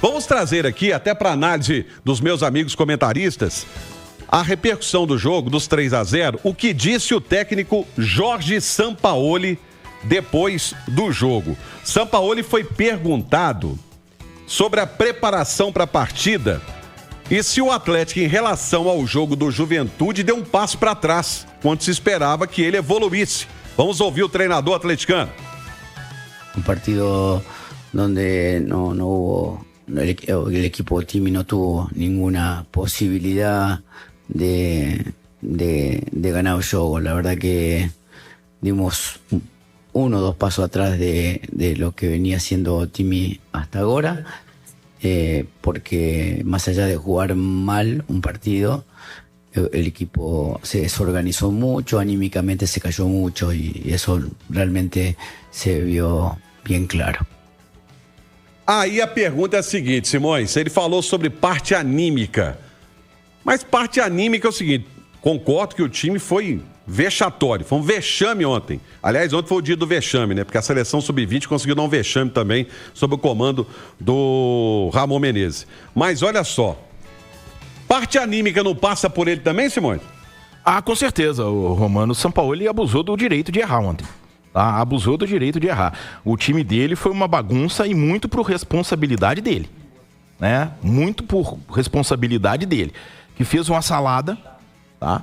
Vamos trazer aqui, até para análise dos meus amigos comentaristas, a repercussão do jogo, dos 3-0, o que disse o técnico Jorge Sampaoli depois do jogo. Sampaoli foi perguntado sobre a preparação para a partida e se o Atlético, em relação ao jogo do Juventude, deu um passo para trás, quando se esperava que ele evoluísse. Vamos ouvir o treinador atleticano. Un partido donde no hubo, el equipo Timi no tuvo ninguna posibilidad de ganar el juego. La verdad que dimos 1 o 2 pasos atrás de lo que venía haciendo Timi hasta ahora, porque más allá de jugar mal un partido, el equipo se desorganizó mucho, anímicamente se cayó mucho y eso realmente se vio bien claro. Aí a pergunta é a seguinte, Simões, ele falou sobre parte anímica, mas parte anímica é o seguinte, concordo que o time foi vexatório, foi um vexame ontem. Aliás, ontem foi o dia do vexame, né? Porque a seleção sub-20 conseguiu dar um vexame também sob o comando do Ramon Menezes. Mas olha só, parte anímica não passa por ele também, Simões? Com certeza, o Romano Sampaoli abusou do direito de errar ontem. Tá? Abusou do direito de errar. O time dele foi uma bagunça e muito por responsabilidade dele. Né? Muito por responsabilidade dele. Que fez uma salada, tá?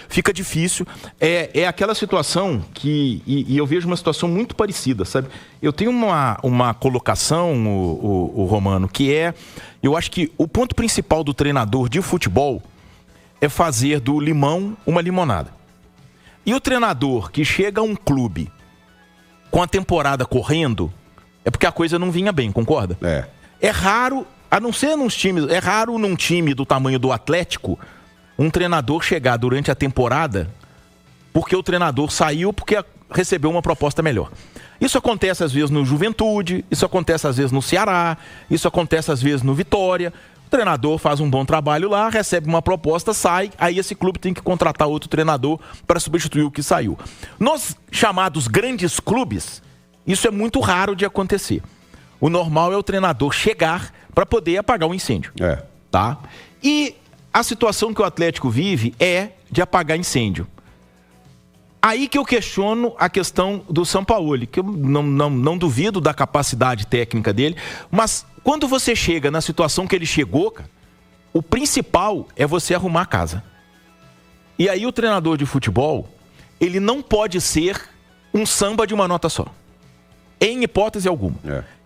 Fica difícil. É aquela situação que... E eu vejo uma situação muito parecida, sabe? Eu tenho uma colocação, o Romano, que é... Eu acho que o ponto principal do treinador de futebol é fazer do limão uma limonada. E o treinador que chega a um clube com a temporada correndo, é porque a coisa não vinha bem, concorda? É raro, a não ser nos times, é raro num time do tamanho do Atlético, um treinador chegar durante a temporada porque o treinador saiu porque recebeu uma proposta melhor. Isso acontece às vezes no Juventude, isso acontece às vezes no Ceará, isso acontece às vezes no Vitória. O treinador faz um bom trabalho lá, recebe uma proposta, sai, aí esse clube tem que contratar outro treinador para substituir o que saiu. Nos chamados grandes clubes, isso é muito raro de acontecer. O normal é o treinador chegar para poder apagar o incêndio. Tá? E a situação que o Atlético vive é de apagar incêndio. Aí que eu questiono a questão do Sampaoli, que eu não duvido da capacidade técnica dele, mas quando você chega na situação que ele chegou, cara, o principal é você arrumar a casa. E aí o treinador de futebol, ele não pode ser um samba de uma nota só. Em hipótese alguma.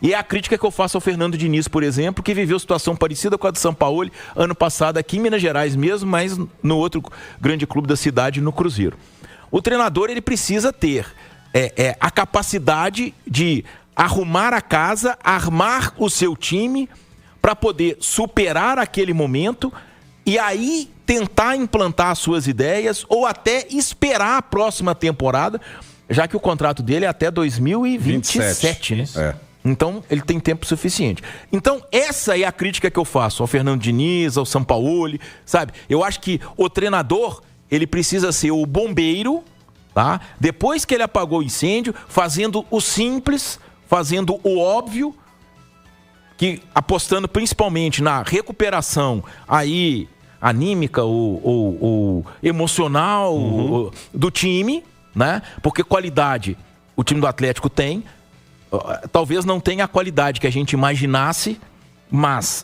E é a crítica que eu faço ao Fernando Diniz, por exemplo, que viveu situação parecida com a do Sampaoli ano passado aqui em Minas Gerais mesmo, mas no outro grande clube da cidade, no Cruzeiro. O treinador, ele precisa ter a capacidade de arrumar a casa, armar o seu time para poder superar aquele momento e aí tentar implantar as suas ideias ou até esperar a próxima temporada, já que o contrato dele é até 2027, né? Então, ele tem tempo suficiente. Então, essa é a crítica que eu faço ao Fernando Diniz, ao Sampaoli, sabe? Eu acho que o treinador, ele precisa ser o bombeiro, tá? Depois que ele apagou o incêndio, fazendo o simples, fazendo o óbvio, que apostando principalmente na recuperação aí anímica ou emocional do time, né? Porque qualidade o time do Atlético tem, talvez não tenha a qualidade que a gente imaginasse, mas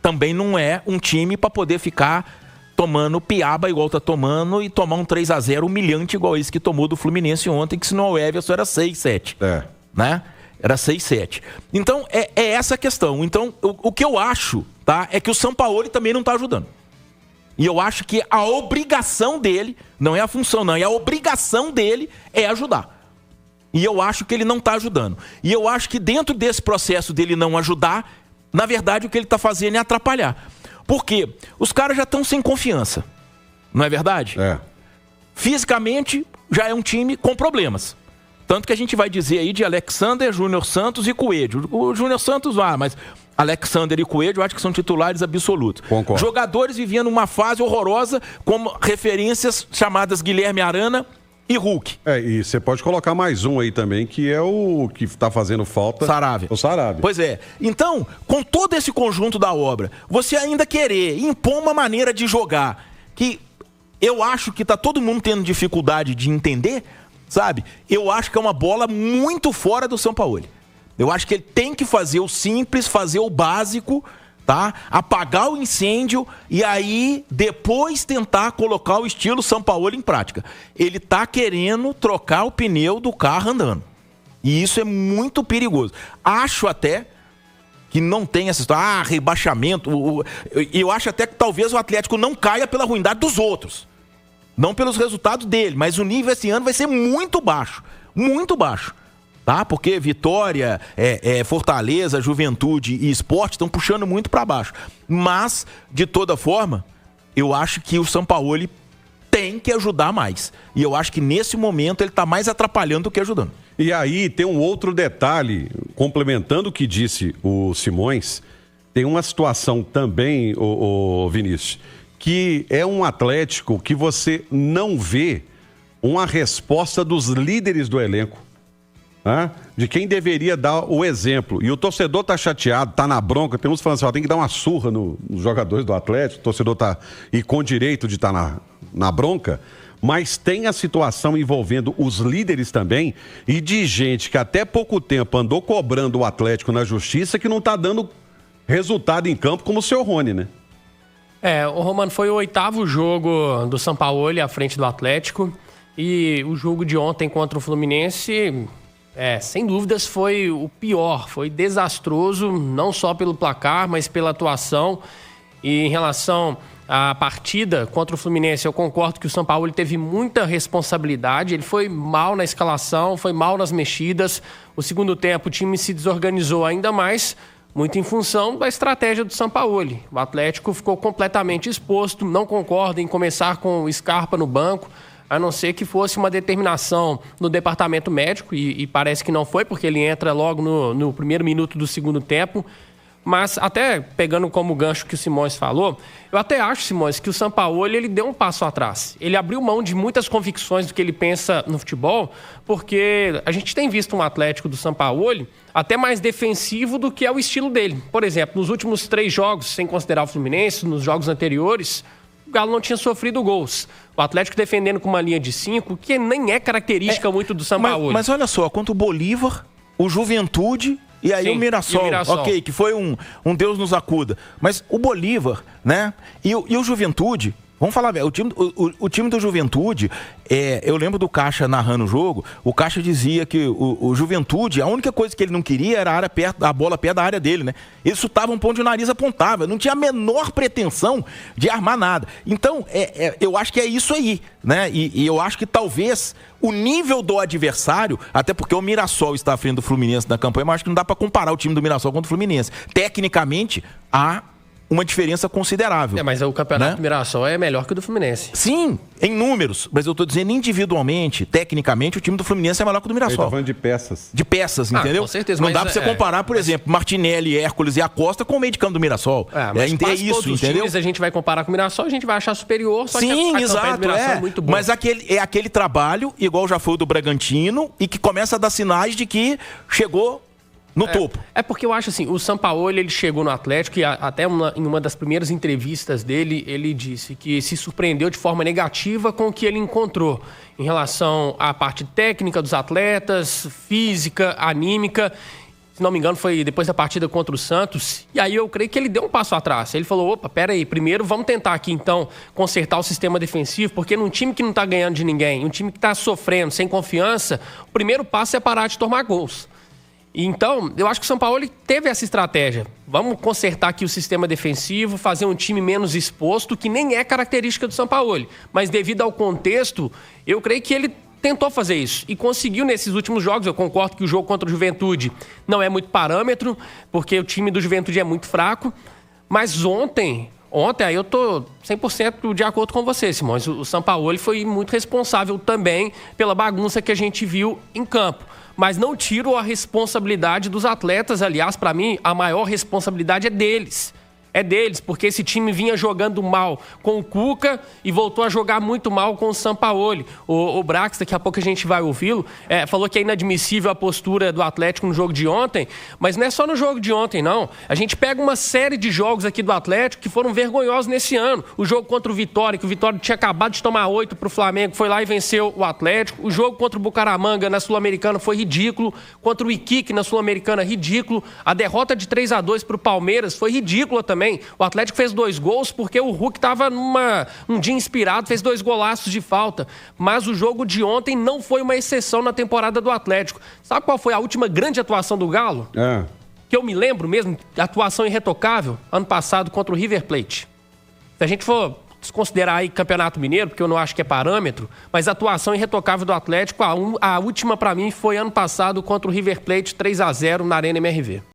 também não é um time para poder ficar tomando piaba igual tá tomando e tomar um 3-0 humilhante igual esse que tomou do Fluminense ontem, que se não o Everson era 6-7, né? Era 6-7. Então, é essa a questão. Então, o que eu acho, tá, é que o Sampaoli também não tá ajudando. E eu acho que a obrigação dele, não é a função não, é a obrigação dele é ajudar. E eu acho que ele não tá ajudando. E eu acho que dentro desse processo dele não ajudar, na verdade o que ele tá fazendo é atrapalhar. Porque os caras já estão sem confiança, não é verdade? Fisicamente, já é um time com problemas. Tanto que a gente vai dizer aí de Alexander, Júnior Santos e Coelho. O Júnior Santos mas Alexander e Coelho eu acho que são titulares absolutos. Concordo. Jogadores vivendo uma fase horrorosa, como referências chamadas Guilherme Arana e Hulk. E você pode colocar mais um aí também, que é o que tá fazendo falta. Saravia. O Saravia. Pois é. Então, com todo esse conjunto da obra, você ainda querer impor uma maneira de jogar que eu acho que tá todo mundo tendo dificuldade de entender, sabe? Eu acho que é uma bola muito fora do Sampaoli. Eu acho que ele tem que fazer o simples, fazer o básico, tá? Apagar o incêndio e aí depois tentar colocar o estilo Sampaoli em prática. Ele tá querendo trocar o pneu do carro andando. E isso é muito perigoso. Acho até que não tem essa história, rebaixamento. Eu acho até que talvez o Atlético não caia pela ruindade dos outros. Não pelos resultados dele, mas o nível esse ano vai ser muito baixo. Muito baixo. Tá? Porque Vitória, Fortaleza, Juventude e Sport estão puxando muito para baixo. Mas, de toda forma, eu acho que o Sampaoli tem que ajudar mais. E eu acho que nesse momento ele está mais atrapalhando do que ajudando. E aí tem um outro detalhe, complementando o que disse o Simões, tem uma situação também, o Vinícius, que é um Atlético que você não vê uma resposta dos líderes do elenco. De quem deveria dar o exemplo. E o torcedor tá chateado, tá na bronca. Tem uns falando assim, tem que dar uma surra nos jogadores do Atlético. O torcedor tá e com direito de estar na bronca. Mas tem a situação envolvendo os líderes também e de gente que até pouco tempo andou cobrando o Atlético na justiça que não tá dando resultado em campo como o seu Rony, né? O Romano, foi o 8º jogo do Sampaoli à frente do Atlético. E o jogo de ontem contra o Fluminense... sem dúvidas foi o pior, foi desastroso, não só pelo placar, mas pela atuação. E em relação à partida contra o Fluminense, eu concordo que o Sampaoli teve muita responsabilidade, ele foi mal na escalação, foi mal nas mexidas. O segundo tempo o time se desorganizou ainda mais, muito em função da estratégia do Sampaoli. O Atlético ficou completamente exposto, não concordo em começar com o Scarpa no banco, a não ser que fosse uma determinação no departamento médico, e parece que não foi, porque ele entra logo no primeiro minuto do segundo tempo. Mas até pegando como gancho que o Simões falou, eu até acho, Simões, que o Sampaoli ele deu um passo atrás. Ele abriu mão de muitas convicções do que ele pensa no futebol, porque a gente tem visto um Atlético do Sampaoli até mais defensivo do que é o estilo dele. Por exemplo, nos últimos 3 jogos, sem considerar o Fluminense, nos jogos anteriores... o Galo não tinha sofrido gols. O Atlético defendendo com uma linha de 5, que nem é característica muito do Sampaoli. Mas olha só, contra o Bolívar, o Juventude e aí o Mirassol. Ok, que foi um Deus nos acuda. Mas o Bolívar, né? E o Juventude... Vamos falar, o time do Juventude, eu lembro do Caixa narrando o jogo, o Caixa dizia que o Juventude, a única coisa que ele não queria era a bola perto da área dele, né? Ele chutava um ponto de nariz, apontava, não tinha a menor pretensão de armar nada. Então, eu acho que é isso aí, né? E eu acho que talvez o nível do adversário, até porque o Mirassol está à frente do Fluminense na campanha, mas acho que não dá para comparar o time do Mirassol com o Fluminense. Tecnicamente, há uma diferença considerável. Mas o campeonato do Mirassol é melhor que o do Fluminense. Sim, em números. Mas eu estou dizendo individualmente, tecnicamente, o time do Fluminense é melhor que o do Mirassol. Ele tá falando de peças. De peças, entendeu? Com certeza. Não dá pra você comparar, por exemplo, Martinelli, Hércules e Acosta com o meio de campo do Mirassol. Mas isso, entendeu? Times, a gente vai comparar com o Mirassol, a gente vai achar superior, só sim, que exato, do Mirassol é muito boa. Mas aquele trabalho, igual já foi o do Bragantino, e que começa a dar sinais de que chegou no topo. É porque eu acho assim, o Sampaoli, ele chegou no Atlético e até em uma das primeiras entrevistas dele, ele disse que se surpreendeu de forma negativa com o que ele encontrou em relação à parte técnica dos atletas, física, anímica. Se não me engano, foi depois da partida contra o Santos. E aí eu creio que ele deu um passo atrás. Ele falou, opa, peraí, primeiro vamos tentar aqui então consertar o sistema defensivo, porque num time que não tá ganhando de ninguém, um time que tá sofrendo, sem confiança, o primeiro passo é parar de tomar gols. Então, eu acho que o Sampaoli teve essa estratégia. Vamos consertar aqui o sistema defensivo, fazer um time menos exposto, que nem é característica do Sampaoli. Mas devido ao contexto, eu creio que ele tentou fazer isso e conseguiu nesses últimos jogos. Eu concordo que o jogo contra o Juventude não é muito parâmetro, porque o time do Juventude é muito fraco. Mas ontem aí eu tô 100% de acordo com você, Simões. O Sampaoli foi muito responsável também pela bagunça que a gente viu em campo. Mas não tiro a responsabilidade dos atletas. Aliás, para mim, a maior responsabilidade é deles. é deles, porque esse time vinha jogando mal com o Cuca e voltou a jogar muito mal com o Sampaoli. O Brax, daqui a pouco a gente vai ouvi-lo, falou que é inadmissível a postura do Atlético no jogo de ontem, mas não é só no jogo de ontem, não. A gente pega uma série de jogos aqui do Atlético que foram vergonhosos nesse ano. O jogo contra o Vitória, que o Vitória tinha acabado de tomar 8 pro Flamengo, foi lá e venceu o Atlético. O jogo contra o Bucaramanga na Sul-Americana foi ridículo. Contra o Iquique na Sul-Americana, ridículo. A derrota de 3-2 pro Palmeiras foi ridícula também. O Atlético fez 2 gols porque o Hulk estava num dia inspirado, fez 2 golaços de falta. Mas o jogo de ontem não foi uma exceção na temporada do Atlético. Sabe qual foi a última grande atuação do Galo? Que eu me lembro mesmo, atuação irretocável, ano passado contra o River Plate. Se a gente for desconsiderar aí Campeonato Mineiro, porque eu não acho que é parâmetro, mas a atuação irretocável do Atlético, a última para mim foi ano passado contra o River Plate 3-0 na Arena MRV.